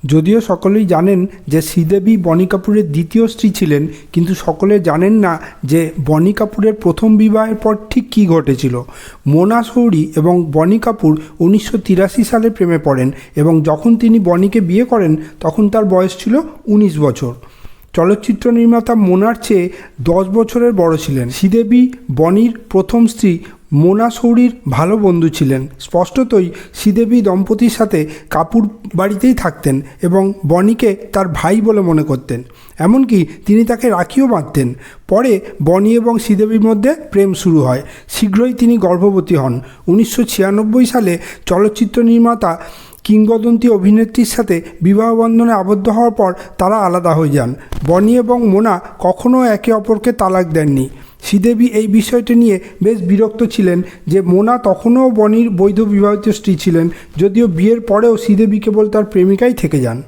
যদিও সকলেই জানেন যে শ্রীদেবী বনি কাপুরের দ্বিতীয় স্ত্রী ছিলেন, কিন্তু সকলে জানেন না যে বনি কাপুরের প্রথম বিবাহের পর ঠিক কী ঘটেছিল। মোনা শৌরি এবং বনি কাপুর 1983 সালে প্রেমে পড়েন এবং যখন তিনি বনিকে বিয়ে করেন তখন তার বয়স ছিল 19 বছর। চলচ্চিত্র নির্মাতা মোনার চেয়ে 10 বছরের বড় ছিলেন। শ্রীদেবী বনির প্রথম স্ত্রী মোনা শৌরির ভালো বন্ধু ছিলেন। স্পষ্টতই শ্রীদেবী দম্পতির সাথে কাপুর বাড়িতেই থাকতেন এবং বনিকে তার ভাই বলে মনে করতেন, এমনকি তিনি তাকে রাখিও বাঁধতেন। পরে বনি এবং শ্রীদেবীর মধ্যে প্রেম শুরু হয়। শীঘ্রই তিনি গর্ভবতী হন। 1996 সালে চলচ্চিত্র নির্মাতা কিংবদন্তি অভিনেত্রীর সাথে বিবাহ বন্ধনে আবদ্ধ হওয়ার পর তারা আলাদা হয়ে যান। বনি এবং মোনা কখনও একে অপরকে তালাক দেননি। শ্রীদেবী এই বিষয়টি নিয়ে বেশ বিরক্ত ছিলেন যে মোনা তখনও বনির বৈধ বিবাহিত স্ত্রী ছিলেন, যদিও বিয়ের পরেও শ্রীদেবী কেবল তার প্রেমিকাই থেকে যান।